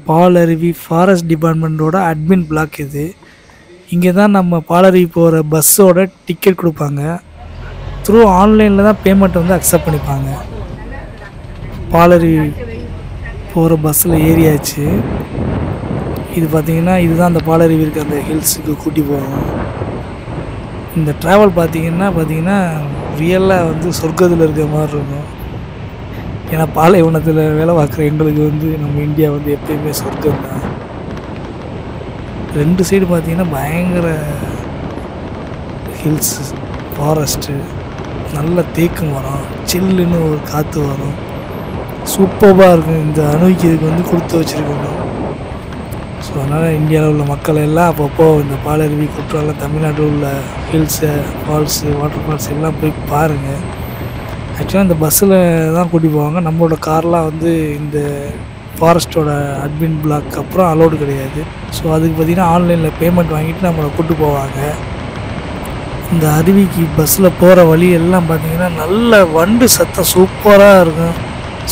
Palaruvi forest டிபார்ட்மெண்ட்டோட admin black இது. இங்கே தான் நம்ம பாலருவி போகிற பஸ்ஸோட டிக்கெட் கொடுப்பாங்க. த்ரூ ஆன்லைனில் தான் பேமெண்ட் வந்து அக்செப்ட் பண்ணிப்பாங்க. பாலருவி போகிற பஸ்ஸில் ஏறியாச்சு. இது பார்த்திங்கன்னா இதுதான் அந்த பாலருவி இருக்க அந்த ஹில்ஸுக்கு கூட்டி போகும். இந்த ட்ராவல் பார்த்திங்கன்னா ரியலாக வந்து சொர்க்கத்தில் இருக்கிற மாதிரி இருக்கும். ஏன்னா பாலைவனத்தில் வேலை பார்க்குற எங்களுக்கு வந்து நம்ம இந்தியா வந்து எப்பயுமே சொர்க்கம் தான். 2 சைடு பார்த்திங்கன்னா பயங்கர ஹில்ஸு, ஃபாரஸ்ட்டு, நல்ல தேக்கு மரம், சில்லுன்னு ஒரு காற்று வரும். சூப்பராக இருக்கும். இந்த அனுபவிக்கிறதுக்கு வந்து கொடுத்து வச்சுருக்கணும். ஸோ அதனால் இந்தியாவில் உள்ள மக்கள் எல்லாம் அப்பப்போ இந்த பாலருவி, குற்றாலம், தமிழ்நாட்டில் உள்ள ஹில்ஸு, ஃபால்ஸு, வாட்டர் ஃபால்ஸ் எல்லாம் போய் பாருங்கள். ஆக்சுவலாக இந்த பஸ்ஸில் தான் கூட்டி போவாங்க. நம்மளோட கார்லாம் வந்து இந்த ஃபாரஸ்ட்டோட அட்மின் பிளாக் அப்புறம் அலோடு கிடையாது. ஸோ அதுக்கு பார்த்திங்கன்னா ஆன்லைனில் பேமெண்ட் வாங்கிட்டு நம்மளை கூப்பிட்டு போவாங்க. இந்த அருவிக்கு பஸ்ஸில் போகிற வழி எல்லாம் பார்த்திங்கன்னா நல்ல வண்டு சத்தம் சூப்பராக இருக்கும்.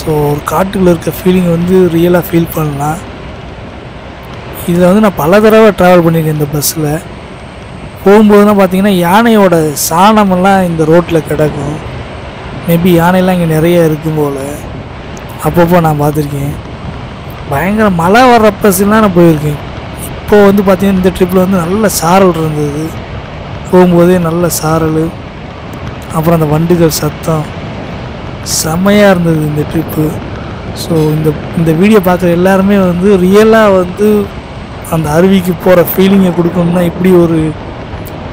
ஸோ ஒரு காட்டுக்குள்ளே இருக்க ஃபீலிங் வந்து ரியலாக ஃபீல் பண்ணலாம். இதில் வந்து நான் பல தடவை ட்ராவல் பண்ணியிருக்கேன். இந்த பஸ்ஸில் போகும்போதுலாம் பார்த்திங்கன்னா யானையோட சாணமெல்லாம் இந்த ரோட்டில் கிடக்கும். மேபி யானையெல்லாம் இங்கே நிறைய இருக்கும் போல். அப்பப்போ நான் பார்த்துருக்கேன். பயங்கர மழை வர்ற பஸ்ஸெலாம் நான் போயிருக்கேன். இப்போது வந்து பார்த்திங்கன்னா இந்த ட்ரிப்பில் வந்து நல்ல சாரல் இருந்தது. போகும்போதே நல்ல சாரல், அப்புறம் அந்த வண்டுகள் சத்தம் செம்மையாக இருந்தது இந்த ட்ரிப்பு. ஸோ இந்த வீடியோ பார்க்குற எல்லாருமே வந்து ரியலாக வந்து அந்த அருவிக்கு போகிற ஃபீலிங்கை கொடுக்கணும்னா இப்படி ஒரு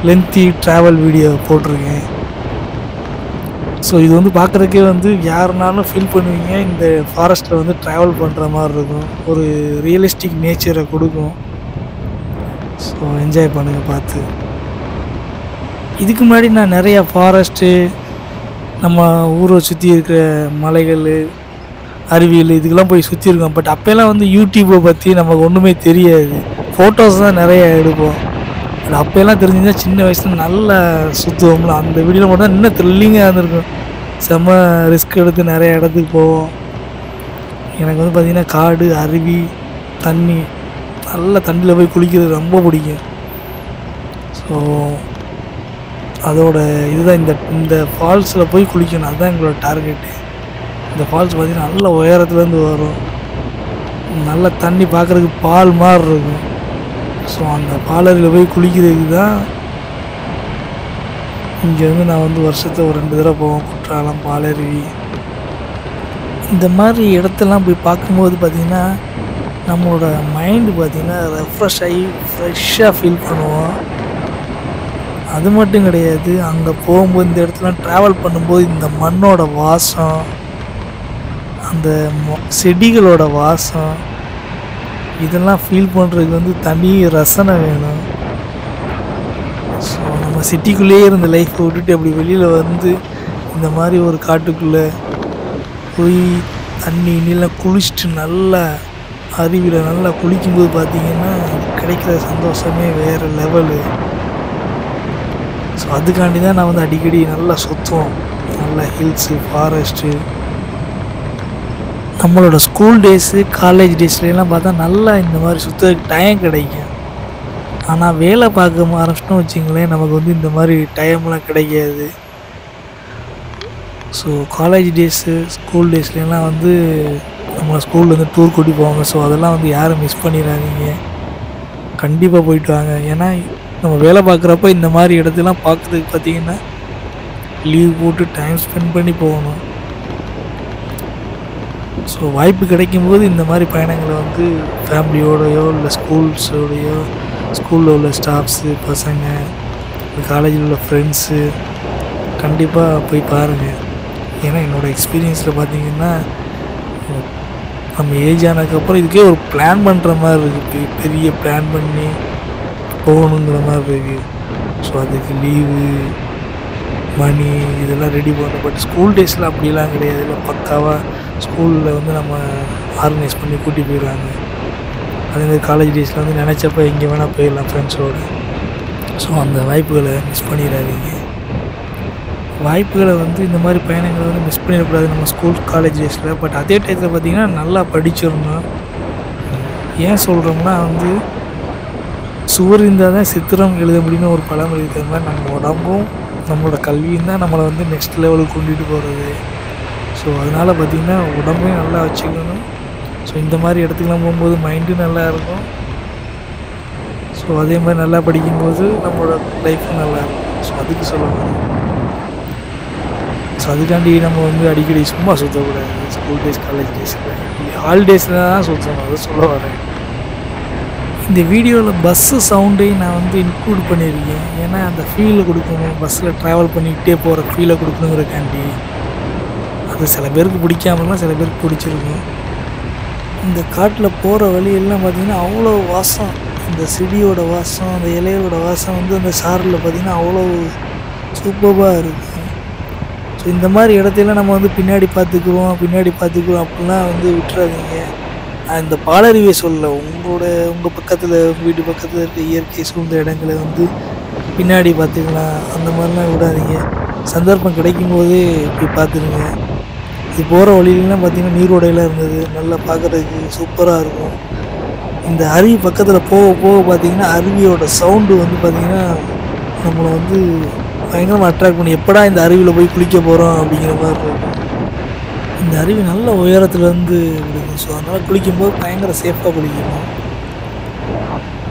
லென்த்தி ட்ராவல் வீடியோ போட்டிருக்கேன். ஸோ இது வந்து பார்க்குறதுக்கே வந்து யாருனாலும் ஃபீல் பண்ணுவீங்க. இந்த ஃபாரஸ்ட்டில் வந்து ட்ராவல் பண்ணுற மாதிரி இருக்கும். ஒரு ரியலிஸ்டிக் நேச்சரை கொடுக்கும். ஸோ என்ஜாய் பண்ணுங்கள் பார்த்து. இதுக்கு முன்னாடி நான் நிறையா ஃபாரஸ்ட்டு, நம்ம ஊரை சுற்றி இருக்கிற மலைகள், அருவியல் இதுக்கெல்லாம் போய் சுற்றிருக்கோம். பட் அப்போல்லாம் வந்து யூடியூப்பை பற்றி நமக்கு ஒன்றுமே தெரியாது. ஃபோட்டோஸ் தான் நிறைய எடுப்போம். பட் அப்போல்லாம் தெரிஞ்சுதான் சின்ன வயசில் நல்லா சுற்றுவோம்ல. அந்த வீடியோவில் மட்டும் தான் இன்னும் த்ரில்லிங்காக இருந்திருக்கும். செம்ம ரிஸ்க் எடுத்து நிறைய இடத்துக்கு போவோம். எனக்கு வந்து பார்த்திங்கன்னா காடு, அருவி, தண்ணி, நல்ல தண்ணியில் போய் குளிக்கிறது ரொம்ப பிடிக்கும். ஸோ அதோட இதுதான் இந்த ஃபால்ஸில் போய் குளிக்கணும். அதுதான் எங்களோட டார்கெட்டு. இந்த ஃபால்ஸ் பார்த்திங்கன்னா நல்ல உயரத்துலேருந்து வரும். நல்ல தண்ணி பார்க்குறதுக்கு பால் மாதிரி இருக்கும். ஸோ அந்த பாலருவியில் போய் குளிக்கிறதுக்கு தான் இங்கே வந்து நான் வந்து வருஷத்தை ஒரு 2 தடவை போவேன். குற்றாலம், பாலருவி, இந்த மாதிரி இடத்தெல்லாம் போய் பார்க்கும்போது பார்த்திங்கன்னா நம்மளோட மைண்டு பார்த்திங்கன்னா ரெஃப்ரெஷ் ஆகி ஃப்ரெஷ்ஷாக ஃபீல் பண்ணுவோம். அது மட்டும் கிடையாது, அங்கே போகும்போது இந்த இடத்துலாம் ட்ராவல் பண்ணும்போது இந்த மண்ணோட வாசம், அந்த செடிகளோட வாசம், இதெல்லாம் ஃபீல் பண்ணுறதுக்கு வந்து தனி ரசனை வேணும். ஸோ நம்ம சிட்டிக்குள்ளேயே இருந்த லைஃப்பை விட்டுட்டு அப்படி வெளியில் வந்து இந்த மாதிரி ஒரு காட்டுக்குள்ளே போய் தண்ணி நீலாம் குளிச்சுட்டு நல்லா அருவியில் நல்லா குளிக்கும்போது பார்த்திங்கன்னா கிடைக்கிற சந்தோஷமே வேறு லெவலு. ஸோ அதுக்காண்டி தான் நான் வந்து அடிக்கடி நல்லா சுற்றுவோம். நல்லா ஹில்ஸு, ஃபாரஸ்ட்டு. நம்மளோட ஸ்கூல் டேஸு, காலேஜ் டேஸ்லாம் பார்த்தா நல்லா இந்த மாதிரி சுற்றுறதுக்கு டைம் கிடைக்கும். ஆனால் வேலை பார்க்க ஆரம்பிச்சிட்டோம் வச்சிங்களேன், நமக்கு வந்து இந்த மாதிரி டைம்லாம் கிடைக்காது. ஸோ காலேஜ் டேஸு, ஸ்கூல் டேஸ்லாம் வந்து நம்மளை ஸ்கூலில் வந்து டூர் கூட்டி போவாங்க. ஸோ அதெல்லாம் வந்து யாரும் மிஸ் பண்ணிடாதீங்க, கண்டிப்பாக போயிட்டு வாங்க. ஏன்னா நம்ம வேலை பார்க்குறப்ப இந்த மாதிரி இடத்துலாம் பார்க்குறதுக்கு பார்த்திங்கன்னா லீவ் போட்டு டைம் ஸ்பெண்ட் பண்ணி போகணும். ஸோ வாய்ப்பு கிடைக்கும்போது இந்த மாதிரி பயணங்களை வந்து ஃபேமிலியோடையோ இல்லை ஸ்கூல்ஸோடையோ, ஸ்கூலில் உள்ள ஸ்டாஃப்ஸு, பசங்க, காலேஜில் உள்ள ஃப்ரெண்ட்ஸு கண்டிப்பாக போய் பாருங்கள். ஏன்னா என்னோடய எக்ஸ்பீரியன்ஸில் பார்த்திங்கன்னா நம்ம ஏஜ் ஆனதுக்கப்புறம் இதுக்கே ஒரு பிளான் பண்ணுற மாதிரி இருக்குது. பெரிய பிளான் பண்ணி போகணுங்கிற மாதிரி இருக்குது. ஸோ அதுக்கு லீவு, மணி இதெல்லாம் ரெடி பண்ணணும். பட் ஸ்கூல் டேஸில் அப்படிலாம் கிடையாது. இல்லை பக்காவாக ஸ்கூலில் வந்து நம்ம ஆர்கனைஸ் பண்ணி கூட்டி போயிடுவாங்க. அதேமாதிரி காலேஜ் டேஸில் வந்து நினச்சப்போ எங்கே வேணால் போயிடலாம் ஃப்ரெண்ட்ஸோடு. ஸோ அந்த வாய்ப்புகளை மிஸ் பண்ணிடாதீங்க. வாய்ப்புகளை வந்து இந்த மாதிரி பயணங்களை வந்து மிஸ் பண்ணிடக்கூடாது நம்ம ஸ்கூல் காலேஜ் டேஸில். பட் அதே டயத்தில் பார்த்திங்கன்னா நல்லா படிச்சிருந்தோம். ஏன் சொல்கிறோம்னா வந்து சுவர் இருந்தால் தான் சித்திரம் எழுத முடியும்னு ஒரு பழமொழி இருக்கிற மாதிரி நம்ம உடம்பும் நம்மளோட கல்வியும் தான் நம்மளை வந்து நெக்ஸ்ட் லெவலுக்கு கொண்டுட்டு போகிறது. ஸோ அதனால் பார்த்திங்கன்னா உடம்பையும் நல்லா வச்சுக்கணும். ஸோ இந்த மாதிரி இடத்துக்குலாம் போகும்போது மைண்டும் நல்லா இருக்கும். ஸோ அதே மாதிரி நல்லா படிக்கும்போது நம்மளோட லைஃப்பும் நல்லாயிருக்கும். ஸோ அதுக்கு சொல்ல வரேன். ஸோ அதுக்காண்டி நம்ம வந்து அடிக்கடி சும்மா சுற்றக்கூடாது. ஸ்கூல் டேஸ் காலேஜ் டேஸில் ஹாலிடேஸில் தான் சுற்றணும். அதை சொல்ல வரேன். இந்த வீடியோவில் பஸ்ஸு சவுண்டையும் நான் வந்து இன்க்ளூட் பண்ணியிருக்கேன். ஏன்னா அந்த ஃபீலை கொடுக்கணும், பஸ்ஸில் ட்ராவல் பண்ணிக்கிட்டே போகிற ஃபீலை கொடுக்கணுங்கிறக்காண்டி. அது சில பேருக்கு பிடிக்காமலாம் சில பேருக்கு பிடிச்சிருக்கும். இந்த காட்டில் போகிற வழியெல்லாம் பார்த்திங்கன்னா அவ்வளோ வாசம், அந்த செடியோட வாசம், அந்த இலையோட வாசம் வந்து அந்த சாரில் பார்த்திங்கன்னா அவ்வளோ சூப்பராக இருக்கும். ஸோ இந்த மாதிரி இடத்தையெல்லாம் நம்ம வந்து பின்னாடி பார்த்துக்குறோம் அப்படிலாம் வந்து விட்டுறாதீங்க. இந்த பாலருவியை சொல்ல உங்கள் பக்கத்தில் உங்கள் வீட்டு பக்கத்தில் இருக்க இயற்கை சூழ்ந்த இடங்களை வந்து பின்னாடி பார்த்துக்கலாம். அந்த மாதிரிலாம் விடாதீங்க. சந்தர்ப்பம் கிடைக்கும் போதே போய் பார்த்துருங்க. இது போகிற வழியிலாம் பார்த்திங்கன்னா நீரோடையெல்லாம் இருந்தது, நல்லா பார்க்குறதுக்கு சூப்பராக இருக்கும். இந்த அருவி பக்கத்தில் போக போக பார்த்திங்கன்னா அருவியோட சவுண்டு வந்து பார்த்திங்கன்னா நம்மளை வந்து பயங்கரமாக அட்ராக்ட் பண்ணி எப்படா இந்த அருவியில் போய் குளிக்க போகிறோம் அப்படிங்கிற மாதிரி இருக்கும். இந்த அருவி நல்ல உயரத்துலேருந்து விடுது. ஸோ அதனால் குளிக்கும்போது பயங்கர சேஃபாக குளிக்கணும்.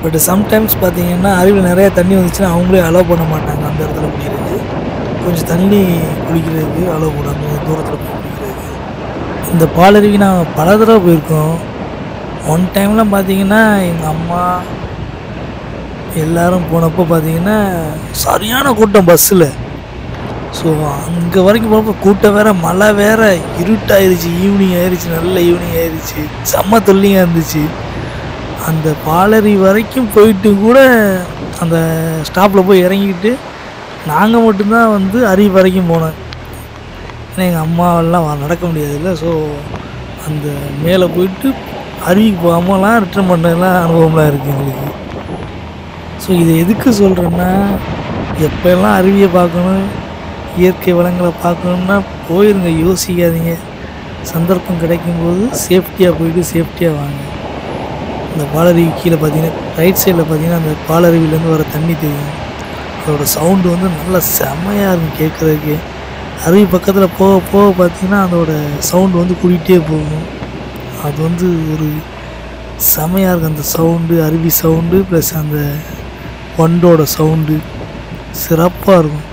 பட் சம்டைம்ஸ் பார்த்திங்கன்னா அருவியில் நிறையா தண்ணி வந்துச்சுன்னா அவங்களே அலோவ் பண்ண மாட்டாங்க. அந்த இடத்துல குளிக்கிறது கொஞ்சம் தண்ணி குளிக்கிறதுக்கு அலோவ் போடாங்க, தூரத்தில் போய் குளிக்கிறதுக்கு. இந்த பாலருவி நான் பல தடவை போயிருக்கோம். ஒன் டைம்லாம் பார்த்திங்கன்னா எங்கள் அம்மா எல்லோரும் போனப்போ பார்த்திங்கன்னா சரியான கூட்டம் பஸ்ஸில். ஸோ அங்கே வரைக்கும் போகிறப்ப கூட்டம் வேறு, மழை வேறு, இருட்டாயிருச்சு, ஈவினிங் ஆயிடுச்சு, நல்ல ஈவினிங் ஆயிடுச்சு, செம்ம தொல்லியாக இருந்துச்சு. அந்த பாலருவி வரைக்கும் போயிட்டு கூட அந்த ஸ்டாப்பில் போய் இறங்கிட்டு நாங்கள் மட்டும்தான் வந்து அருவி வரைக்கும் போனோம். ஏன்னா எங்கள் அம்மாவெல்லாம் நடக்க முடியாதுல்ல. ஸோ அந்த மேலே போயிட்டு அருவிக்கு போகாமலாம் ரிட்டர்ன் பண்ணலாம் அனுபவம்லாம் இருக்குது எங்களுக்கு. ஸோ இதை எதுக்கு சொல்கிறேன்னா, எப்போல்லாம் அருவியை பார்க்கணும், இயற்கை வளங்களை பார்க்கணுன்னா போயிருங்க, யோசிக்காதீங்க. சந்தர்ப்பம் கிடைக்கும்போது சேஃப்டியாக போயிட்டு சேஃப்டியாக வாங்க. இந்த பாலருவி கீழே பார்த்தீங்கன்னா ரைட் சைடில் பார்த்தீங்கன்னா அந்த பாலருவிலேருந்து வர தண்ணி தெரியும். அதோட சவுண்டு வந்து நல்லா செம்மையாக இருக்கும் கேட்குறதுக்கு. அருவி பக்கத்தில் போக போக பார்த்திங்கன்னா அதோட சவுண்டு வந்து கூட்டிகிட்டே போகும். அது வந்து ஒரு செம்மையாக இருக்கும். அந்த சவுண்டு, அருவி சவுண்டு ப்ளஸ் அந்த வண்டோட சவுண்டு சிறப்பாக இருக்கும்.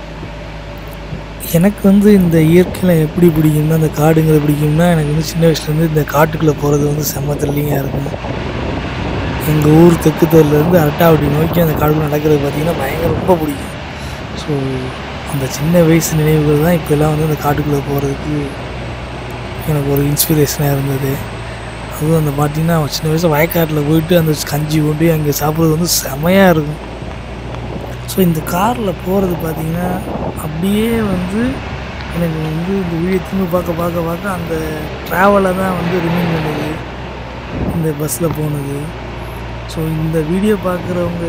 எனக்கு வந்து இந்த இயற்கையில் எப்படி பிடிக்கும்னா, அந்த காடுங்களை பிடிக்கும்னா, எனக்கு வந்து சின்ன வயசுலேருந்து இந்த காட்டுக்குள்ளே போகிறது வந்து செம்ம த்ரில்லிங்காக இருக்கும். எங்கள் ஊர் தெற்கு தெருலேருந்து அரட்டாவடி நோக்கி அந்த காடுக்குள்ளே நடக்கிறது பார்த்திங்கன்னா பயங்கர ரொம்ப பிடிக்கும். ஸோ அந்த சின்ன வயசு நினைவுகள் தான் இப்போல்லாம் வந்து அந்த காட்டுக்குள்ளே போகிறதுக்கு எனக்கு ஒரு இன்ஸ்பிரேஷனாக இருந்தது. அதுவும் அந்த பார்த்திங்கன்னா சின்ன வயசில் வயக்காட்டில் போயிட்டு அந்த கஞ்சி கொண்டு அங்கே சாப்பிட்றது வந்து செமையாக இருக்கும். ஸோ இந்த காரில் போகிறது பார்த்திங்கன்னா அப்படியே வந்து எனக்கு வந்து இந்த வீடியோ திரும்ப பார்க்க அந்த ட்ராவலை தான் வந்து ரிமைண்ட் பண்ணுது இந்த பஸ்ஸில் போனது. ஸோ இந்த வீடியோ பார்க்குறவங்க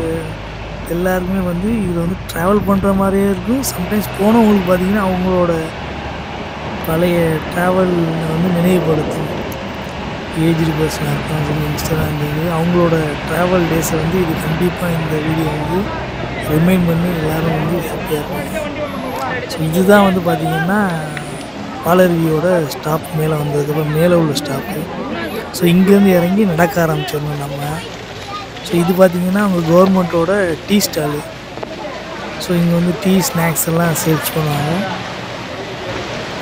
எல்லாருக்குமே வந்து இதில் வந்து ட்ராவல் பண்ணுற மாதிரியே இருக்கும். சம்டைம்ஸ் போனவங்களுக்கு பார்த்திங்கன்னா அவங்களோட பழைய ட்ராவல் வந்து நினைவுபடுத்தும். ஏஜ்டு பர்சனாக இருக்கலாம், சரி யங்ஸ்டராக இருந்தது, அவங்களோட ட்ராவல் டேஸை வந்து இது கண்டிப்பாக இந்த வீடியோ வந்து ரிமைண்ட் பண்ணி எல்லோரும் வந்து ஹாப்பியாக இருப்பாங்க. ஸோ இதுதான் வந்து பார்த்திங்கன்னா பாலருவியோட ஸ்டாப் மேலே வந்ததுக்கப்புறம் மேலே உள்ள ஸ்டாப்பு. ஸோ இங்கேருந்து இறங்கி நடக்க ஆரம்பிச்சிடணும் நம்ம. ஸோ இது பார்த்திங்கன்னா அவங்க கவர்மெண்ட்டோட டீ ஸ்டாலு. ஸோ இங்கே வந்து டீ ஸ்நாக்ஸ் எல்லாம் சேல்ஸ் பண்ணுவாங்க.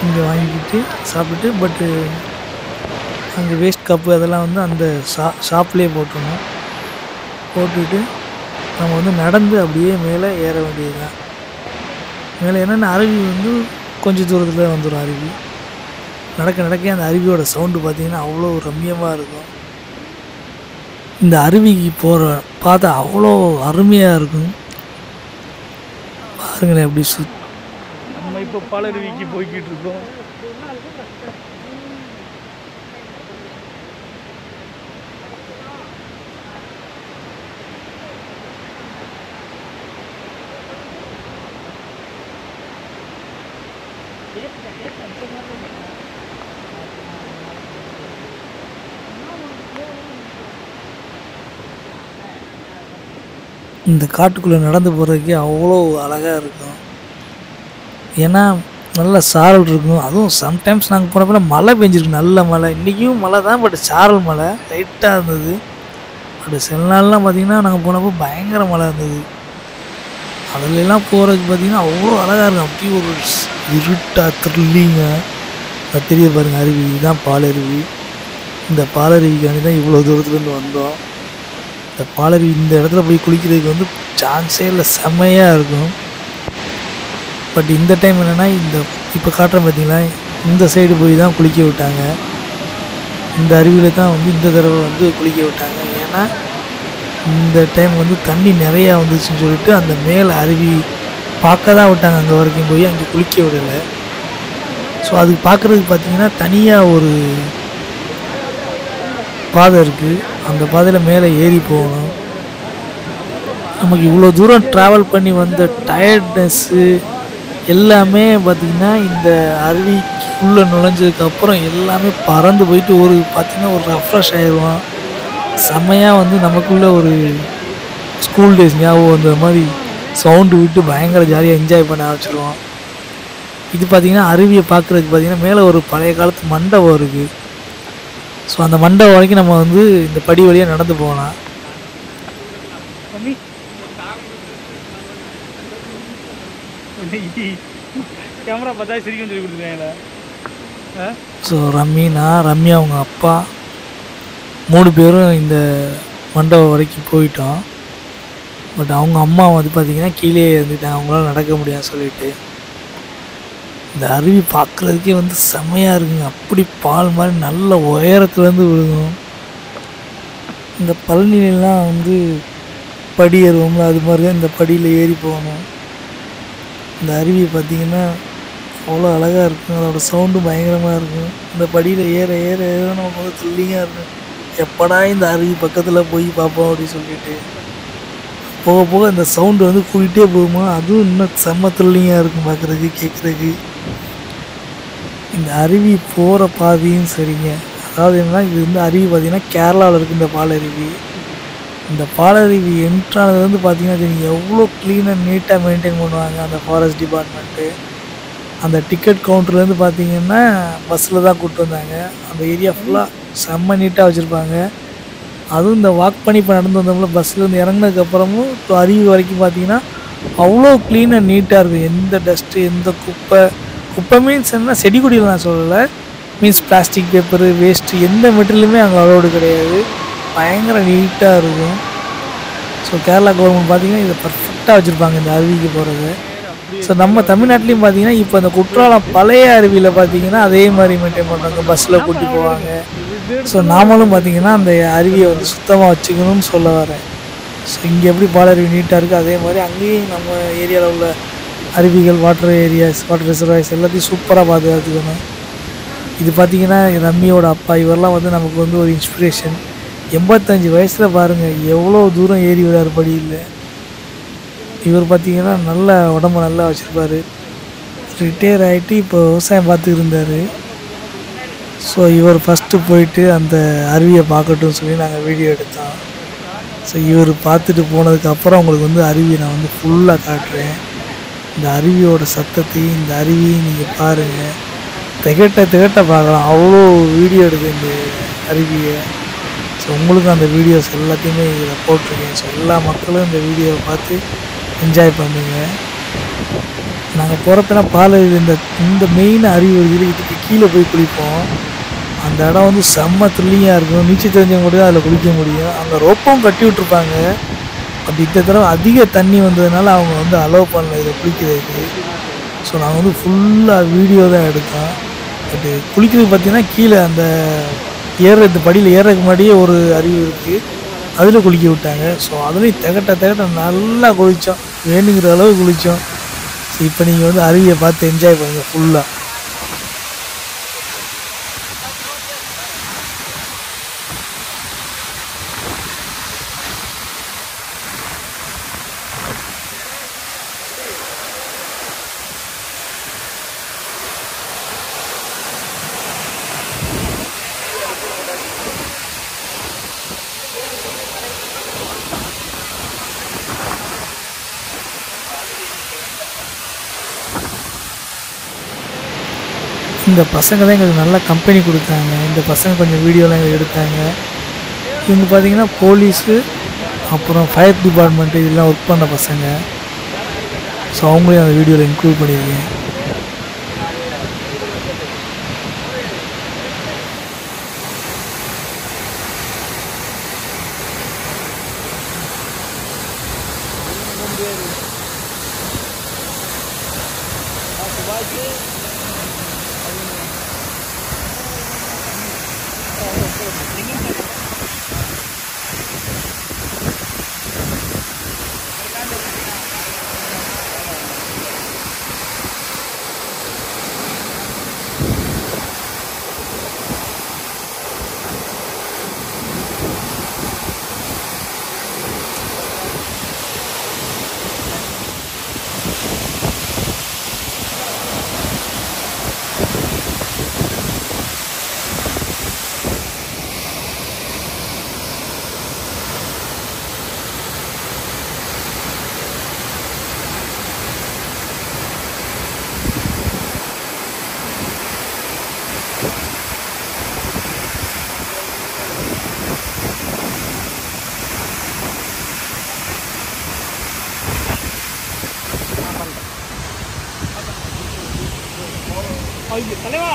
இங்கே வாங்கிக்கிட்டு சாப்பிட்டுட்டு பட்டு அங்கே வேஸ்ட் கப்பு அதெல்லாம் வந்து அந்த ஷாப்லேயே போட்டுருணும். போட்டுட்டு நம்ம வந்து நடந்து அப்படியே மேலே ஏற வேண்டியது தான். மேலே என்னென்ன அருவி வந்து கொஞ்சம் தூரத்தில் வந்துடும். அருவி நடக்க அந்த அருவியோட சவுண்டு பார்த்திங்கன்னா அவ்வளோ ரம்மியமாக இருக்கும். இந்த அருவிக்கு பார்த்தா அவ்வளோ அருமையாக இருக்கும். பாருங்களேன் எப்படி நம்ம இப்போ பாலருவிக்கு போய்கிட்டு இருக்கோம். இந்த காட்டுக்குள்ளே நடந்து போகிறதுக்கே அவ்வளோ அழகாக இருக்கும். ஏன்னா நல்ல சாரல் இருக்கும். அதுவும் சம்டைம்ஸ் நாங்கள் போனப்போ மழை பெஞ்சிருக்கு, நல்ல மழை. இன்றைக்கும் மழை தான், பட் சாரல் மழை லைட்டாக இருந்தது. பட் சில நாள்லாம் பார்த்திங்கன்னா நாங்கள் போனப்போ பயங்கர மழை இருந்தது. அதுலெல்லாம் போகிறதுக்கு பார்த்திங்கன்னா அவ்வளோ அழகாக இருக்கும். அப்படியே ஒரு இருட்டாக த்ரில்லிங்காக. அது தெரிய பாருங்கள், அருவி இதுதான் பாலருவி. இந்த பாலருவிக்காண்டி தான் இவ்வளோ தூரத்துலேருந்து வந்தோம். இந்த பாலருவி இந்த இடத்துல போய் குளிக்கிறதுக்கு வந்து சான்ஸே இல்லை, செம்மையாக இருக்கும். பட் இந்த டைம் என்னென்னா, இந்த இப்போ காட்டுறேன் பார்த்தீங்களா, இந்த சைடு போய் தான் குளிக்க விட்டாங்க. இந்த அருவியில் தான் வந்து இந்த தடவை வந்து குளிக்க விட்டாங்க. ஏன்னா இந்த டைம் வந்து தண்ணி நிறையா வந்துச்சுன்னு சொல்லிட்டு அந்த மேலே அருவி பார்க்க தான் விட்டாங்க. அங்கே வரைக்கும் போய் அங்கே குளிக்க விடலை. ஸோ அதுக்கு பார்க்குறதுக்கு பார்த்தீங்கன்னா தனியாக ஒரு பாதை இருக்குது. அந்த பாதையில் மேலே ஏறி போகணும். நமக்கு இவ்வளோ தூரம் ட்ராவல் பண்ணி வந்த டயர்ட்னஸ்ஸு எல்லாமே பார்த்திங்கன்னா இந்த அருவிக்குள்ளே நுழைஞ்சதுக்கப்புறம் எல்லாமே பறந்து போயிட்டு பார்த்திங்கன்னா ஒரு ரெஃப்ரெஷ் ஆயிடுவோம். செம்மையாக வந்து நமக்குள்ளே ஒரு ஸ்கூல் டேஸ் ஞாபகம் அந்த மாதிரி சவுண்டு விட்டு பயங்கர ஜாலியாக என்ஜாய் பண்ண ஆரம்பிச்சிடுவோம். இது பார்த்திங்கன்னா அருவியை பார்க்குறதுக்கு பார்த்திங்கன்னா மேலே ஒரு பழைய காலத்து மண்டபம் இருக்குது. ஸோ அந்த மண்டபம் வரைக்கும் நம்ம வந்து இந்த படி வழியாக நடந்து போகலாம். கேமரா பார்த்தா சிரிக்கும் சொல்லி கொடுத்துருக்காங்களா? ஸோ ரம்யா அவங்க அப்பா 3 பேரும் இந்த மண்டபம் வரைக்கும் போயிட்டோம். பட் அவங்க அம்மா வந்து பார்த்திங்கன்னா கீழே இருந்துட்டாங்க, அவங்களால நடக்க முடியாது சொல்லிட்டு. இந்த அருவி பார்க்குறதுக்கே வந்து செம்மையாக இருக்குங்க. அப்படி பால் மாதிரி நல்ல உயரத்துலேருந்து விழுகும். இந்த பழனிலாம் வந்து படி ஏறுவோம்ல, அது மாதிரி தான் இந்த படியில் ஏறி போகணும். இந்த அருவி பார்த்திங்கன்னா அவ்வளோ அழகாக இருக்கும். அதோட சவுண்டும் பயங்கரமாக இருக்கும். இந்த படியில் ஏற ஏற ஏற நமக்கு வந்து த்ரில்லிங்காக இருக்கும். எப்படா இந்த அருவி பக்கத்தில் போய் பார்ப்போம் அப்படின்னு சொல்லிட்டு போக போக இந்த சவுண்டு வந்து கூட்டிகிட்டே போகுமா, அதுவும் இன்னும் செம்ம த்ரில்லிங்காக இருக்கும் பார்க்குறதுக்கு, கேட்குறதுக்கு. இந்த அருவி போகிற பாதையும் சரிங்க. அதாவது என்னன்னா, இது வந்து அருவி பார்த்திங்கன்னா கேரளாவில் இருக்குது இந்த பாலருவி. இந்த பாலருவி என்ட்ரானதுலேருந்து பார்த்திங்கன்னா தெரியும் எவ்வளோ க்ளீனாக நீட்டாக மெயின்டைன் பண்ணுவாங்க அந்த ஃபாரஸ்ட் டிபார்ட்மெண்ட்டு. அந்த டிக்கெட் கவுண்டர்லேருந்து பார்த்திங்கன்னா பஸ்ஸில் தான் கூப்பிட்டு வந்தாங்க. அந்த ஏரியா ஃபுல்லாக செம்ம நீட்டாக வச்சுருப்பாங்க. அதுவும் இந்த வாக் பண்ணி இப்போ நடந்து வந்தோம்ல, பஸ்ஸிலேருந்து இறங்கினதுக்கப்புறமும் இப்போ அருவி வரைக்கும் பார்த்திங்கன்னா அவ்வளோ க்ளீனாக நீட்டாக இருக்கும். எந்த டஸ்ட்டு, எந்த குப்பை மீன்ஸ் என்ன, செடி கொடியில் நான் சொல்லலை, மீன்ஸ் பிளாஸ்டிக், பேப்பரு, வேஸ்ட்டு எந்த மெட்டீரியலுமே அங்கே அலோடு கிடையாது. பயங்கர நீட்டாக இருக்கும். ஸோ கேரளா கவர்மெண்ட் பார்த்திங்கன்னா இதை பர்ஃபெக்டாக வச்சுருப்பாங்க இந்த அருவிக்கு போகிறது. ஸோ நம்ம தமிழ்நாட்டிலையும் பார்த்திங்கன்னா இப்போ அந்த குற்றாலம் பழைய அருவியில் பார்த்திங்கன்னா அதே மாதிரி மெயின்டைன் பண்ணுறாங்க, பஸ்ஸில் கூட்டி போவாங்க. ஸோ நாமளும் பார்த்திங்கன்னா அந்த அருவியை வந்து சுத்தமாக வச்சுக்கணும்னு சொல்ல வரேன். ஸோ இங்கே எப்படி பாலருவி நீட்டாக இருக்குது, அதே மாதிரி அங்கேயும் நம்ம ஏரியாவில் உள்ள அருவிகள், வாட்டர் ஏரியாஸ், வாட்டர் ரிசர்வாயர்ஸ் எல்லாத்தையும் சூப்பராக பாதுகாத்துக்கணும். இது பார்த்திங்கன்னா ரம்மியோட அப்பா, இவரெல்லாம் வந்து நமக்கு வந்து ஒரு இன்ஸ்பிரேஷன். 85 வயசில் பாருங்கள் எவ்வளோ தூரம் ஏறி விடாரு படியில். இவர் பார்த்திங்கன்னா நல்ல உடம்பு நல்லா வச்சுருப்பார். ரிட்டையர் ஆகிட்டு இப்போ விவசாயம் பார்த்துட்டு இருந்தார். ஸோ இவர் ஃபஸ்ட்டு போயிட்டு அந்த அருவியை பார்க்கட்டும்னு சொல்லி நாங்கள் வீடியோ எடுத்தோம். ஸோ இவர் பார்த்துட்டு போனதுக்கப்புறம் உங்களுக்கு வந்து அருவியை நான் வந்து ஃபுல்லாக காட்டுறேன். இந்த அருவியோட சத்தத்தையும் இந்த அருவியும் நீங்கள் பாருங்கள், திகட்ட பார்க்கலாம். அவ்வளோ வீடியோ எடுக்குது இந்த அருவியை. ஸோ உங்களுக்கும் அந்த வீடியோஸ் எல்லாத்தையுமே இதில் போட்டிருக்கேன். ஸோ எல்லா மக்களும் இந்த வீடியோவை பார்த்து என்ஜாய் பண்ணுங்க. நாங்கள் போகிறப்பெல்லாம் பாலருவி இந்த மெயின் அருவி வருது, இதுக்கு கீழே போய் குளிப்போம். அந்த இடம் வந்து செம்ம த்ரில்லிங்காக இருக்கும். நீச்சல் தெரிஞ்சவங்க கூட அதில் குளிக்க முடியும். அங்கே ரோப்பும் கட்டி விட்ருப்பாங்க. பட் இந்த தடவை அதிக தண்ணி வந்ததுனால அவங்க வந்து அலோவ் பண்ணல இதை குளிக்கிறதுக்கு. ஸோ நாங்கள் வந்து ஃபுல்லாக வீடியோ தான் எடுத்தோம். பட் குளிக்கிறது பார்த்திங்கன்னா கீழே அந்த ஏறுறது படியில் ஏறதுக்கு முன்னாடியே ஒரு அருவி இருக்குது, அதில் குளிக்க விட்டாங்க. ஸோ அதுலேயும் திகட்ட நல்லா குளித்தோம், வேணுங்கிற அளவு குளித்தோம். ஸோ இப்போ நீங்கள் வந்து அருவியை பார்த்து என்ஜாய் பண்ணுங்கள் ஃபுல்லாக. இந்த பசங்க தான் எங்களுக்கு நல்ல கம்பெனி கொடுத்தாங்க. இந்த பசங்க கொஞ்சம் வீடியோலாம் எங்களுக்கு எடுத்தாங்க. இவங்க பார்த்தீங்கன்னா போலீஸு, அப்புறம் ஃபயர் டிபார்ட்மெண்ட்டு இதெல்லாம் ஒர்க் பண்ண பசங்க. ஸோ அவங்களையும் அந்த வீடியோவில் இன்க்ளூட் பண்ணியிருக்கேன். தலைவா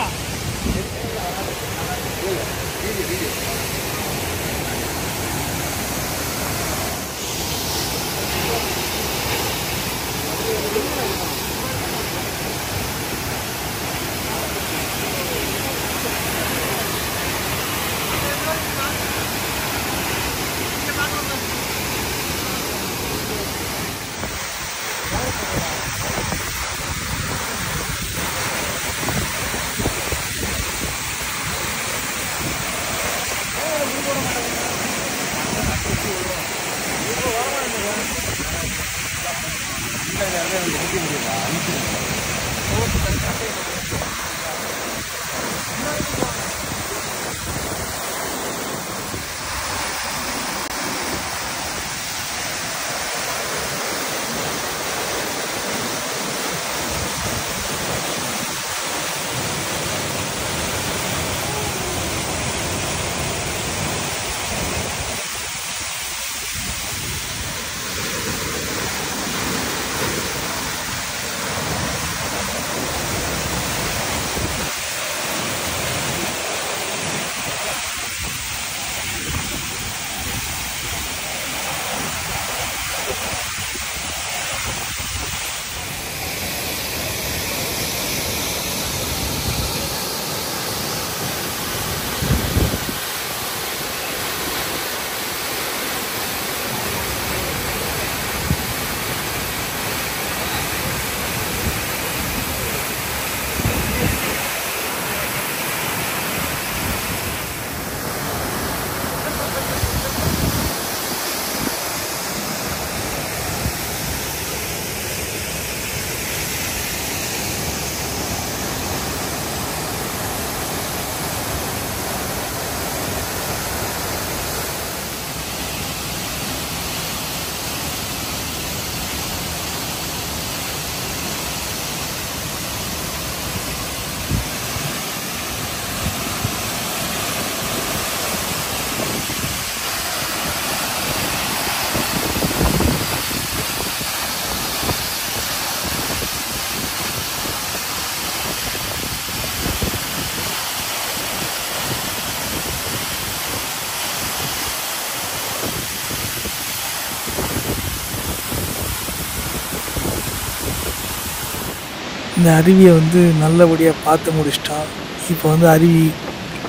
இந்த அருவியை வந்து நல்லபடியாக பார்த்து முடிச்சிட்டோம். இப்போ வந்து அருவி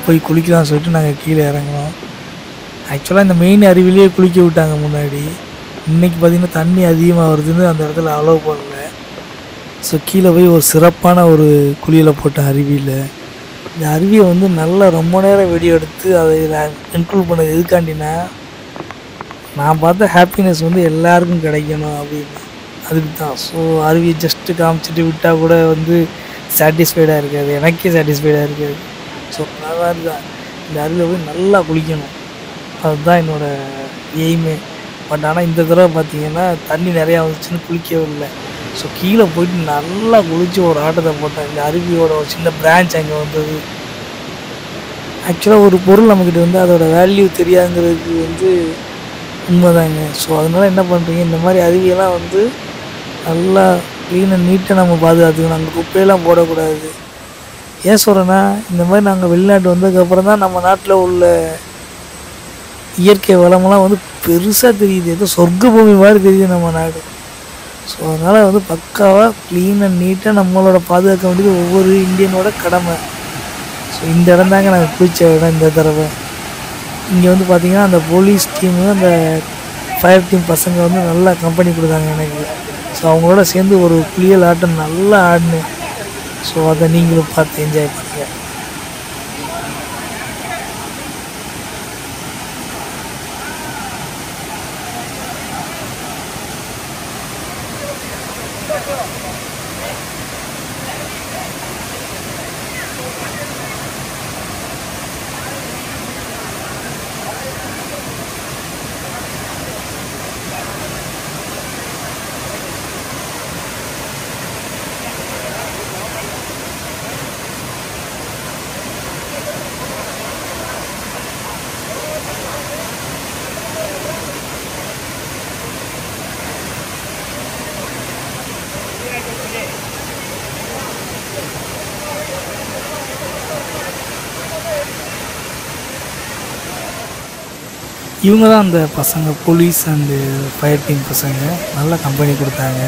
போய் குளிக்கலாம்னு சொல்லிட்டு நாங்கள் கீழே இறங்கினோம். ஆக்சுவலாக இந்த மெயின் அருவிலேயே குளிக்க விட்டாங்க முன்னாடி. இன்றைக்கி பார்த்திங்கன்னா தண்ணி அதிகமாக வருதுன்னு அந்த இடத்துல அலோவ் பண்ணல. ஸோ கீழே போய் ஒரு சிறப்பான ஒரு குளியலை போட்டேன் அருவியில். இந்த அருவியை வந்து நல்லா ரொம்ப நேரம் வீடியோ எடுத்து அதை இன்க்ளூட் பண்ணது எதுக்காண்டினா, நான் பார்த்த ஹாப்பினஸ் வந்து எல்லாருக்கும் கிடைக்கணும் அப்படின்னு, அதுக்கு தான். ஸோ அருவியை ஜஸ்ட்டு காமிச்சிட்டு விட்டால் கூட வந்து சாட்டிஸ்ஃபைடாக இருக்காது, எனக்கே சாட்டிஸ்ஃபைடாக இருக்காது. ஸோ நல்லா தான் இந்த அருவியை போய் நல்லா குளிக்கணும், அதுதான் என்னோடய எய்மே. பட் ஆனால் இந்த தடவை பார்த்திங்கன்னா தண்ணி நிறையா வந்துச்சுன்னு குளிக்கவே இல்லை. ஸோ கீழே போயிட்டு நல்லா குளிச்சு ஒரு ஆட்டத்தை போட்டேன். இந்த அருவியோட ஒரு சின்ன பிரான்ச் அங்கே வந்தது. ஆக்சுவலாக ஒரு பொருள் நம்மக்கிட்ட வந்து அதோட வேல்யூ தெரியாதுங்கிறதுக்கு வந்து உண்மைதாங்க. ஸோ அதனால் என்ன பண்ணுறீங்க, இந்த மாதிரி அருவியெல்லாம் வந்து நல்லா க்ளீனாக நீட்டாக நம்ம பாதுகாத்துக்கணும். அங்கே குப்பையெல்லாம் போடக்கூடாது. ஏன் சொல்கிறேன்னா, இந்த மாதிரி நாங்கள் வெளிநாட்டு வந்ததுக்கப்புறம் தான் நம்ம நாட்டில் உள்ள இயற்கை வளமெல்லாம் வந்து பெருசாக தெரியுது. ஏதோ சொர்க்க பூமி மாதிரி தெரியுது நம்ம நாடு. ஸோ அதனால் வந்து பக்காவாக க்ளீனாக நீட்டாக நம்மளோட பாதுகாக்க வேண்டியது ஒவ்வொரு இந்தியனோட கடமை. ஸோ இந்த இடம் தாங்க நாங்கள் குளிச்ச இடம் இந்த தடவை. இங்கே வந்து பார்த்திங்கன்னா அந்த போலீஸ் டீமு அந்த ஃபயர் டீம் பசங்க வந்து நல்லா கம்பெனி கொடுத்தாங்க எனக்கு. ஸோ அவங்களோட சேர்ந்து ஒரு குளியல் ஆட்டம் நல்லா ஆடினேன். ஸோ அதை நீங்களும் பார்த்து என்ஜாய் பண்ணுங்கள். இவங்க தான் அந்த பசங்க, போலீஸ் அண்டு ஃபயர் டீம் பசங்க. நல்லா கம்பெனி கொடுத்தாங்க.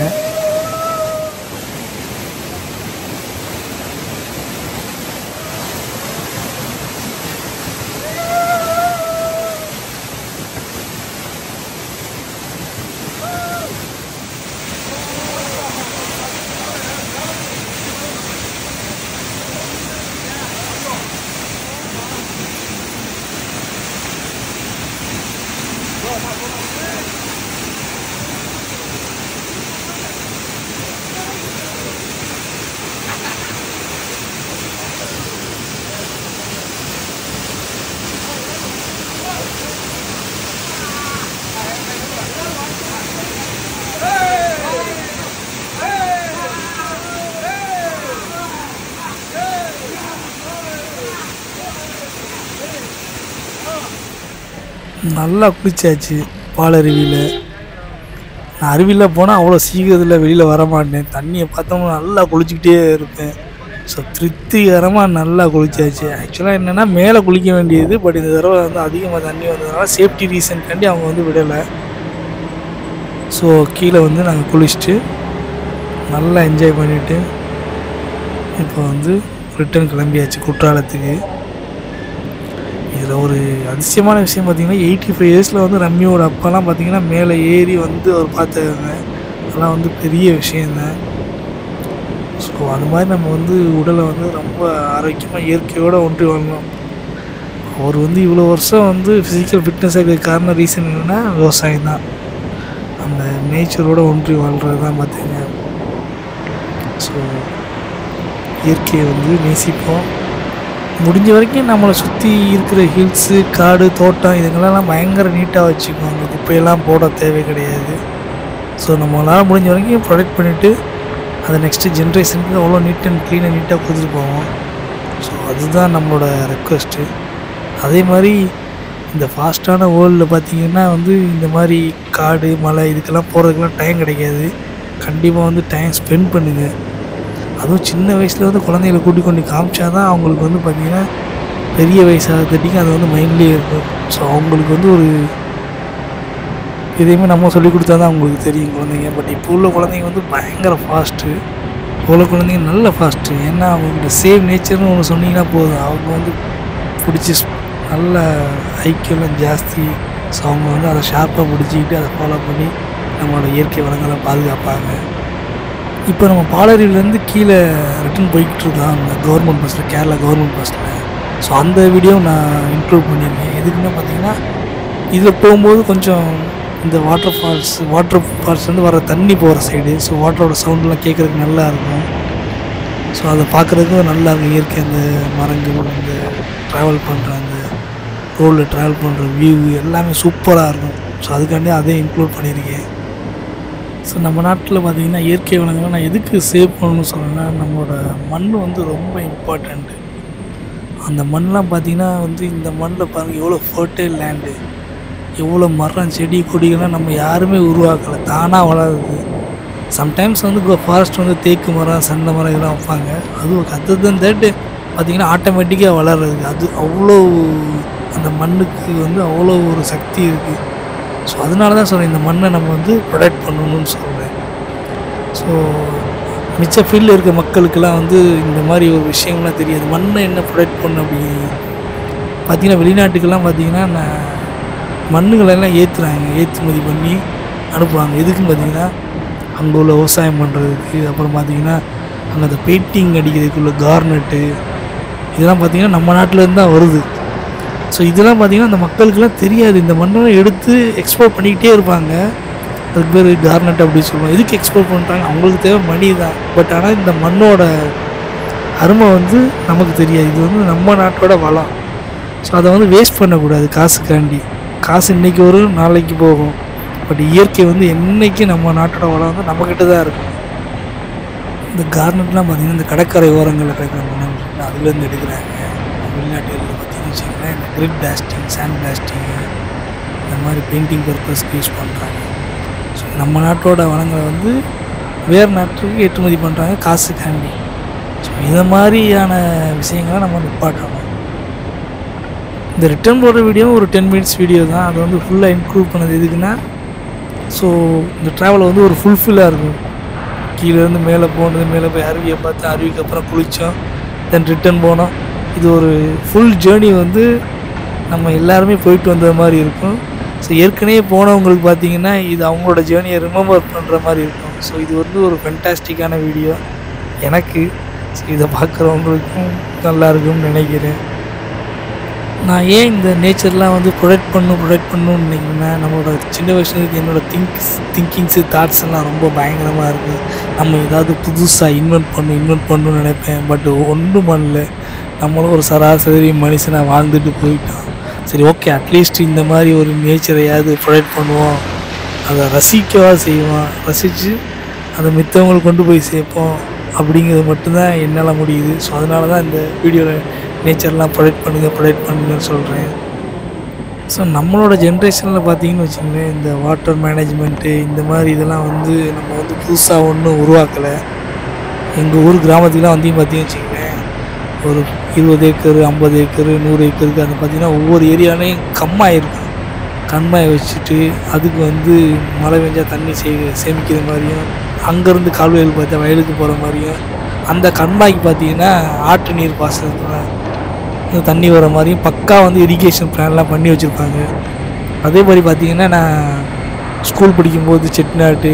நல்லா குளிச்சாச்சு பாலருவியில். நான் அருவியில் போனால் அவ்வளோ சீக்கிரத்தில் வெளியில் வரமாட்டேன். தண்ணியை பார்த்தோம்னா நல்லா குளிச்சுக்கிட்டே இருப்பேன். ஸோ திருப்திகரமாக நல்லா குளிச்சாச்சு. ஆக்சுவலாக என்னென்னா மேலே குளிக்க வேண்டியது, பட் இந்த தடவை வந்து அதிகமாக தண்ணி வந்ததுனால சேஃப்டி ரீசன்காண்டி அவங்க வந்து விடலை. ஸோ கீழே வந்து நாங்கள் குளிச்சுட்டு நல்லா என்ஜாய் பண்ணிவிட்டு இப்போ வந்து ரிட்டர்ன் கிளம்பியாச்சு குற்றாலத்துக்கு. இதில் ஒரு அதிசயமான விஷயம் பார்த்திங்கன்னா, 85 இயர்ஸில் வந்து ரம்யாவோட அப்பாலாம் பார்த்திங்கன்னா மேலே ஏறி வந்து அவர் பார்த்துருக்காங்க. அதெல்லாம் வந்து பெரிய விஷயந்தான். ஸோ அது மாதிரி நம்ம வந்து உடலை வந்து ரொம்ப ஆரோக்கியமாக இயற்கையோடு ஒன்றி வாழணும். அவர் வந்து இவ்வளோ வருஷம் வந்து ஃபிசிக்கல் ஃபிட்னஸ் ஆகிறதுக்கு காரணம் ரீசன் என்னென்னா விவசாயம் தான். அந்த நேச்சரோடு ஒன்றி வாழ்கிறது தான் பார்த்திங்க. ஸோ இயற்கையை வந்து நேசிப்போம். முடிஞ்ச வரைக்கும் நம்மளை சுற்றி இருக்கிற ஹில்ஸு, காடு, தோட்டம் இதுங்களெல்லாம் பயங்கர நீட்டாக வச்சுக்கோங்க. அந்த குப்பையெல்லாம் போட தேவை கிடையாது. ஸோ நம்மளால் முடிஞ்ச வரைக்கும் ப்ரொடெக்ட் பண்ணிவிட்டு அதை நெக்ஸ்ட்டு ஜென்ரேஷனுக்கு அவ்வளோ நீட் அண்ட் க்ளீனாக நீட்டாக கொடுத்துட்டு போவோம். ஸோ அதுதான் நம்மளோட ரெக்வஸ்ட்டு. அதே மாதிரி இந்த ஃபாஸ்ட்டான வேர்ல்டில் பார்த்திங்கன்னா வந்து இந்த மாதிரி காடு, மலை இதுக்கெல்லாம் போகிறதுக்கெல்லாம் டைம் கிடைக்காது. கண்டிப்பாக வந்து டைம் ஸ்பெண்ட் பண்ணுங்கள். அதுவும் சின்ன வயசில் வந்து குழந்தைகளை கூட்டிக் கொண்டு காமிச்சா தான் அவங்களுக்கு வந்து பார்த்திங்கன்னா பெரிய வயசாக தட்டிக்கு அது வந்து மைண்ட்லேயே இருக்கும். ஸோ அவங்களுக்கு வந்து ஒரு எதையுமே நம்ம சொல்லிக் கொடுத்தா தான் அவங்களுக்கு தெரியும் குழந்தைங்க. பட் இப்போ உள்ள குழந்தைங்க வந்து பயங்கர ஃபாஸ்ட்டு. இப்போ உள்ள குழந்தைங்க நல்ல ஃபாஸ்ட்டு. ஏன்னா அவங்கள்ட்ட சேம் நேச்சர்னு ஒன்று சொன்னீங்கன்னா போதும், அவங்க வந்து பிடிச்சி நல்ல ஐக்கியம் ஜாஸ்தி. ஸோ அவங்க வந்து அதை ஷார்ப்பாக பிடிச்சிக்கிட்டு அதை ஃபாலோ பண்ணி நம்மளோட இயற்கை வளங்களை பாதுகாப்பாங்க. இப்போ நம்ம பாலருவிலேருந்து கீழே ரிட்டர்ன் போய்கிட்டு இருக்கோம் அந்த கவர்மெண்ட் பஸ்ஸில், கேரளா கவர்மெண்ட் பஸ்ஸில். ஸோ அந்த வீடியோ நான் இன்க்ளூட் பண்ணியிருக்கேன். எதுக்குன்னா பார்த்திங்கன்னா இதில் போகும்போது கொஞ்சம் இந்த வாட்டர் ஃபால்ஸ்லேருந்து வர தண்ணி போகிற சைடு. ஸோ வாட்டரோட சவுண்டெலாம் கேட்குறதுக்கு நல்லாயிருக்கும். ஸோ அதை பார்க்குறதுக்கும் நல்லா இருக்கும். இயற்கை அந்த மரங்கள், அந்த ட்ராவல் பண்ணுற அந்த ரோடில் ட்ராவல் பண்ணுற வியூ எல்லாமே சூப்பராக இருக்கும். ஸோ அதுக்காண்டி அதையும் இன்க்ளூட் பண்ணியிருக்கேன். ஸோ நம்ம நாட்டில் பார்த்திங்கன்னா இயற்கை வளங்களை நான் எதுக்கு சேவ் பண்ணணும்னு சொன்னேன்னா, நம்மளோட மண் வந்து ரொம்ப இம்பார்ட்டண்ட்டு. அந்த மண்ணெலாம் பார்த்திங்கன்னா இந்த மண்ணில் பாருங்கள் எவ்வளோ ஃபர்டைல் லேண்டு, எவ்வளோ மரம் செடி கொடிகள்லாம் நம்ம யாருமே உருவாக்கலை, தானாக வளருது. சம்டைம்ஸ் ஃபாரஸ்ட் தேக்கு மரம் சண்டை மரம் இதெல்லாம் வைப்பாங்க. அதுவும் அதர் தென் தட் பார்த்திங்கன்னா ஆட்டோமேட்டிக்காக வளர்றது. அது அவ்வளோ அந்த மண்ணுக்கு அவ்வளோ ஒரு சக்தி இருக்குது. ஸோ அதனால தான் சொல்கிறேன், இந்த மண்ணை நம்ம ப்ரொடெக்ட் பண்ணணும்னு சொல்கிறேன். ஸோ மிச்ச ஃபீல்டில் இருக்க மக்களுக்கெல்லாம் இந்த மாதிரி ஒரு விஷயம்லாம் தெரியாது. மண்ணை என்ன ப்ரொடெக்ட் பண்ண அப்படி பார்த்திங்கன்னா வெளிநாட்டுக்கெல்லாம் பார்த்திங்கன்னா மண்ணுகளெல்லாம் ஏற்றுமதி பண்ணி அனுப்புவாங்க. எதுக்குன்னு பார்த்திங்கன்னா அங்கே உள்ள விவசாயம் பண்ணுறதுக்கு, அப்புறம் பார்த்திங்கன்னா அங்கே அந்த பெயிண்டிங் அடிக்கிறதுக்குள்ள கார்னெட்டு இதெல்லாம் பார்த்திங்கன்னா நம்ம நாட்டிலேருந்து தான் வருது. ஸோ இதெல்லாம் பார்த்திங்கன்னா அந்த மக்களுக்கெல்லாம் தெரியாது. இந்த மண்ணை எடுத்து எக்ஸ்போர்ட் பண்ணிக்கிட்டே இருப்பாங்க. அதுக்கு பேர் கார்னெட் அப்படின்னு சொல்லுவாங்க. எதுக்கு எக்ஸ்போர்ட் பண்ணுறாங்க? அவங்களுக்கு தேவை மணி தான். பட் ஆனால் இந்த மண்ணோட அருமை நமக்கு தெரியாது. இது நம்ம நாட்டோட வளம். ஸோ அதை வேஸ்ட் பண்ணக்கூடாது காசுக்காண்டி. காசு இன்றைக்கி வரும், நாளைக்கு போகும். பட் இயற்கை என்றைக்கு நம்ம நாட்டோட வளம் நம்மக்கிட்ட தான் இருக்கும். இந்த கார்னெட்லாம் பார்த்திங்கன்னா இந்த கடற்கரை ஓரங்களில் கிடைக்கிற மணல் அதுலேருந்து எடுக்கிறாங்க. வெளிநாட்டுகளில் பார்த்திங்கன்னு வச்சுக்கோங்களேன், இந்த கிரிட் பிளாஸ்டிங், சாண்ட் பிளாஸ்டிங் இந்த மாதிரி பெயிண்டிங் பர்பஸ்க்கு யூஸ் பண்ணுறாங்க. ஸோ நம்ம நாட்டோட வளங்களை வேறு நாட்டுக்கு ஏற்றுமதி பண்ணுறாங்க காசுக்காண்டி. ஸோ இதை மாதிரியான விஷயங்களை நம்ம நிப்பாட்டணும். இந்த ரிட்டர்ன் போடுற வீடியோ ஒரு 10 மினிட்ஸ் வீடியோ தான். அது ஃபுல்லாக இன்க்ளூட் பண்ணது எதுக்குன்னா, ஸோ இந்த ட்ராவல் ஒரு ஃபுல்ஃபில்லாக இருக்கும். கீழேருந்து மேலே போனது, மேலே போய் அருவியை பார்த்து, அருவிக்கு அப்புறம் குளித்தோம், தென் ரிட்டன் போனோம். இது ஒரு ஃபுல் ஜேர்னி நம்ம எல்லாருமே போயிட்டு வந்த மாதிரி இருக்கும். ஸோ ஏற்கனவே போனவங்களுக்கு பார்த்திங்கன்னா இது அவங்களோட ஜேர்னியை ரிமெம்பர் பண்ணுற மாதிரி இருக்கும். ஸோ இது ஒரு ஃபென்டாஸ்டிக்கான வீடியோ எனக்கு. ஸோ இதை பார்க்குறவங்களுக்கும் நல்லா இருக்கும்னு நினைக்கிறேன். நான் ஏன் இந்த நேச்சர்லாம் ப்ரொடெக்ட் பண்ணணும்னு நினைக்கிறேன்னா, நம்மளோட சின்ன வயசுலேருந்து என்னோடய திங்கிங்ஸு தாட்ஸ் எல்லாம் ரொம்ப பயங்கரமாக இருக்குது. நம்ம ஏதாவது புதுசாக இன்வென்ட் பண்ணணும்னு நினைப்பேன். பட் ஒன்றும் பண்ணல. நம்மளும் ஒரு சராசரி மனுஷனாக வாழ்ந்துட்டு போயிட்டோம். சரி, ஓகே, அட்லீஸ்ட் இந்த மாதிரி ஒரு நேச்சரையாவது ப்ரொடெக்ட் பண்ணுவோம், அதை ரசிக்கவா செய்வோம், ரசித்து அதை மித்தவங்களுக்கு கொண்டு போய் சேர்ப்போம் அப்படிங்கிறது மட்டும்தான் என்னால் முடியுது. ஸோ அதனால தான் இந்த வீடியோவில் நேச்சர்லாம் ப்ரொடெக்ட் பண்ணுங்கன்னு சொல்கிறேன். ஸோ நம்மளோட ஜென்ரேஷனில் பார்த்திங்கன்னு வச்சுக்கோங்களேன், இந்த வாட்டர் மேனேஜ்மெண்ட்டு இந்த மாதிரி இதெல்லாம் நம்ம புதுசாக ஒன்றும் உருவாக்கலை. எங்கள் ஊர் கிராமத்துக்குலாம் பார்த்திங்கன்னு வச்சுக்கோங்களேன், ஒரு 20 ஏக்கர் 50 ஏக்கர் 100 ஏக்கருக்கு அந்த பார்த்திங்கன்னா ஒவ்வொரு ஏரியாலையும் கம்மாயிருக்கும். கண்மாயை வச்சுட்டு அதுக்கு மழை பெஞ்சால் தண்ணி சேமிக்கிற மாதிரியும், அங்கேருந்து கால்வாய்கள் பார்த்தா வயலுக்கு போகிற மாதிரியும், அந்த கண்மாய்க்கு பார்த்திங்கன்னா ஆற்று நீர் பாசனத்தில் தண்ணி வர மாதிரியும் பக்கா இரிகேஷன் பிளான்லாம் பண்ணி வச்சுருப்பாங்க. அதே மாதிரி பார்த்திங்கன்னா நான் ஸ்கூல் படிக்கும்போது செட்டிநாட்டு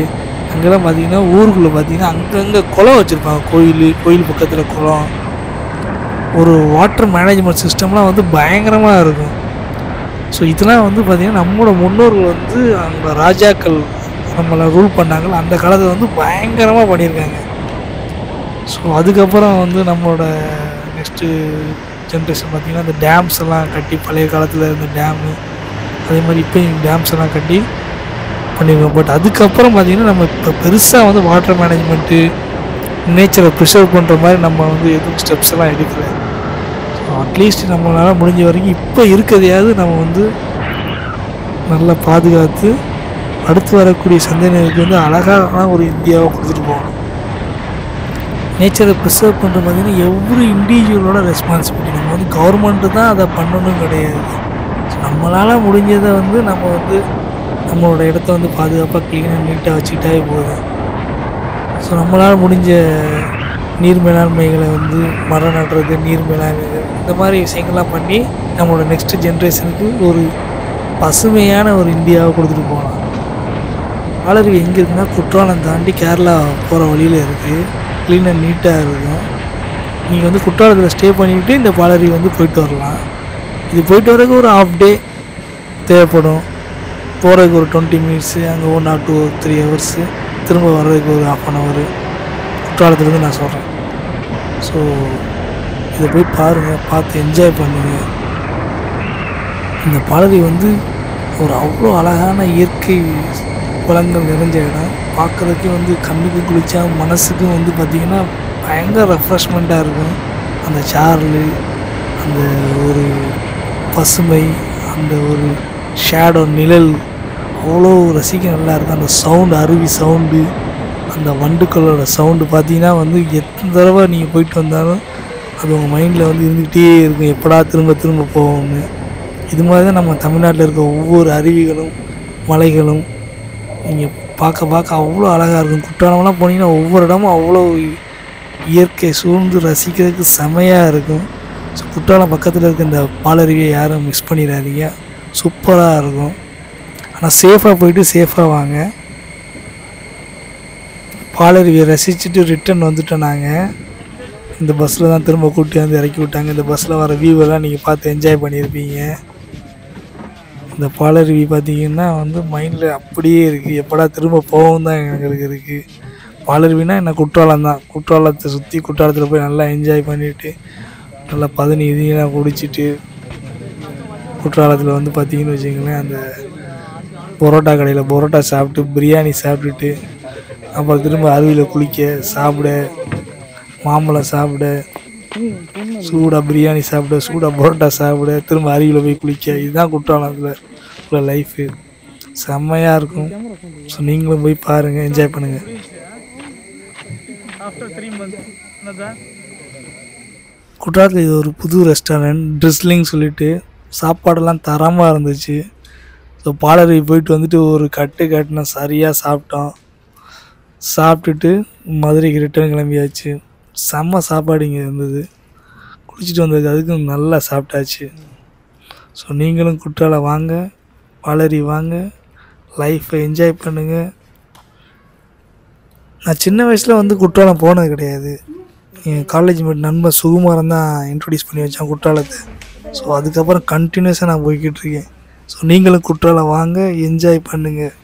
அங்கெல்லாம் பார்த்திங்கன்னா ஊருக்குள்ளே பார்த்திங்கன்னா அங்கங்கே குளம் வச்சுருப்பாங்க. கோயில் பக்கத்தில் குளம், ஒரு வாட்டர் மேனேஜ்மெண்ட் சிஸ்டம்லாம் பயங்கரமாக இருக்கும். ஸோ இதெல்லாம் பார்த்திங்கன்னா நம்மளோட முன்னோர்கள் அவங்க ராஜாக்கள் நம்மளை ரூல் பண்ணாங்களோ அந்த காலத்தில் பயங்கரமாக பண்ணியிருக்காங்க. ஸோ அதுக்கப்புறம் நம்மளோட நெக்ஸ்ட்டு ஜென்ரேஷன் பார்த்திங்கன்னா இந்த டேம்ஸ் எல்லாம் கட்டி, பழைய காலத்தில் இருந்த டேமு அதே மாதிரி இப்போ டேம்ஸ் எல்லாம் கட்டி பண்ணியிருக்கோம். பட் அதுக்கப்புறம் பார்த்திங்கன்னா நம்ம இப்போ பெருசாக வாட்டர் மேனேஜ்மெண்ட்டு நேச்சரை ப்ரிசர்வ் பண்ணுற மாதிரி நம்ம எதுவும் ஸ்டெப்ஸ் எல்லாம் எடுக்கலை. ஸோ அட்லீஸ்ட் நம்மளால் முடிஞ்ச வரைக்கும் இப்போ இருக்கிறதையாவது நம்ம நல்லா பாதுகாத்து அடுத்து வரக்கூடிய சந்ததியினருக்கு அழகான ஒரு இந்தியாவை கொடுத்துட்டு போகணும். நேச்சரை ப்ரிசர்வ் பண்ணுற பார்த்திங்கன்னா எவ்வளோ இண்டிவிஜுவலோட ரெஸ்பான்சிபிலிட்டி. நம்ம கவர்மெண்ட்டு தான் அதை பண்ணணும் கிடையாது. ஸோ நம்மளால் முடிஞ்சதை நம்ம நம்மளோட இடத்த பாதுகாப்பாக க்ளீனாக நீட்டாக வச்சுக்கிட்டாவே போதும். ஸோ நம்மளால் முடிஞ்ச நீர் மேலாண்மைகளை மரம் நடுறது, நீர் மேலாண்மைகள் இந்த மாதிரி விஷயங்கள்லாம் பண்ணி நம்மளோட நெக்ஸ்ட்டு ஜென்ரேஷனுக்கு ஒரு பசுமையான ஒரு இந்தியாவை கொடுத்துட்டு போகலாம். பாலருவி எங்கே இருக்குன்னா, குற்றாலம் தாண்டி கேரளா போகிற வழியில் இருக்குது. க்ளீனாக நீட்டாக இருக்கும். நீங்கள் குற்றாலத்தில் ஸ்டே பண்ணிவிட்டு இந்த பாலருவி போயிட்டு வரலாம். இது போயிட்டு வரதுக்கு ஒரு ½ டே தேவைப்படும். போகிறதுக்கு ஒரு 20 மினிட்ஸு, அங்கே 1 or 2 or 3 ஹவர்ஸு, திரும்ப வர்றதுக்கு ஒரு ½ hour. குற்றாலத்துலேருந்து நான் சொல்கிறேன். ஸோ இதை போய் பாருங்கள், பார்த்து என்ஜாய் பண்ணுங்கள். இந்த பாலருவி ஒரு அவ்வளோ அழகான இயற்கை வளங்கள் நிறைஞ்ச இடம். பார்க்குறதுக்கே வந்து கண்ணுக்கு குளிச்சா மனசுக்கும் வந்து பார்த்திங்கன்னா பயங்கர ரெஃப்ரெஷ்மெண்ட்டாக இருக்கும். அந்த சாரல், அந்த ஒரு பசுமை, அந்த ஒரு ஷேடோ நிழல் அவ்வளோ ரசிக்க நல்லாயிருக்கும். அந்த சவுண்டு, அருவி சவுண்டு, அந்த வண்டுக்களோட சவுண்டு பார்த்தீங்கன்னா வந்து எத்தனை தடவை நீங்கள் போயிட்டு வந்தாலும் அது உங்கள் மைண்டில் வந்து இருந்துக்கிட்டே இருக்கும், எப்படா திரும்ப திரும்ப போவோம்னு. இது மாதிரி தான் நம்ம தமிழ்நாட்டில் இருக்க ஒவ்வொரு அருவிகளும் மலைகளும் நீங்கள் பார்க்க பார்க்க அவ்வளோ அழகாக இருக்கும். குற்றாலம்லாம் போனீங்கன்னா ஒவ்வொரு இடமும் அவ்வளோ இயற்கை சூழ்ந்து ரசிக்கிறதுக்கு செமையாக இருக்கும். ஸோ குற்றாலம் பக்கத்தில் இருக்க இந்த பாலருவியை யாரும் மிஸ் பண்ணிடாதீங்க, சூப்பராக இருக்கும். ஆனால் சேஃபாக போயிட்டு சேஃபாக வாங்க. பாலருவியை ரசிச்சுட்டு ரிட்டன் வந்துட்டோம் நாங்கள். இந்த பஸ்ஸில் தான் திரும்ப கூட்டி வந்து இறக்கி விட்டாங்க. இந்த பஸ்ஸில் வர வியூவெல்லாம் நீங்கள் பார்த்து என்ஜாய் பண்ணியிருப்பீங்க. இந்த பாலருவி பார்த்திங்கன்னா வந்து மைண்டில் அப்படியே இருக்குது, எப்படா திரும்ப போகவும் தான் எங்களுக்கு இருக்குது. பாலருவினா என்ன, குற்றாலம் தான். குற்றாலத்தை சுற்றி குற்றாலத்தில் போய் நல்லா என்ஜாய் பண்ணிவிட்டு நல்லா பதனி இதெல்லாம் குடிச்சிட்டு குற்றாலத்தில் வந்து பார்த்திங்கன்னு வச்சுங்களேன், அந்த பரோட்டா கடையில் பரோட்டா சாப்பிட்டு பிரியாணி சாப்பிட்டுட்டு அப்புறம் திரும்ப அருவியில் குளிக்க, சாப்பிட, மாம்பழம் சாப்பிட, சூடாக பிரியாணி சாப்பிட, சூடாக பரோட்டா சாப்பிட, திரும்ப அருவியில் போய் குளிக்க, இதுதான் குற்றாலத்தில் உள்ள லைஃபு. செம்மையாக இருக்கும். ஸோ நீங்களும் போய் பாருங்கள், என்ஜாய் பண்ணுங்கள். குற்றாலத்தில் இது ஒரு புது ரெஸ்டாரண்ட், ட்ரிஸ்லிங் சொல்லிட்டு சாப்பாடெல்லாம் தரமாக இருந்துச்சு. ஸோ பாலருவி போயிட்டு வந்துட்டு ஒரு கட்டினோம், சரியாக சாப்பிட்டோம். சாப்பிட்டுட்டு மதுரைக்கு ரிட்டர்ன் கிளம்பியாச்சு. செம்ம சாப்பாடு இங்கே இருந்தது. குளிச்சுட்டு வந்ததுக்கு அதுக்கும் நல்லா சாப்பிட்டாச்சு. ஸோ நீங்களும் குற்றாலம் வாங்க, பாலருவி வாங்க, லைஃப்பை என்ஜாய் பண்ணுங்கள். நான் சின்ன வயசில் வந்து குற்றாலம் போனது கிடையாது. என் காலேஜ் மேட் நண்பன் சுகுமாரன் தான் இன்ட்ரடியூஸ் பண்ணி வச்சான் குற்றாலத்தை. ஸோ அதுக்கப்புறம் கண்டினியூஸாக நான் போய்கிட்டு இருக்கேன். ஸோ நீங்களும் குற்றாலம் வாங்க, என்ஜாய் பண்ணுங்கள்.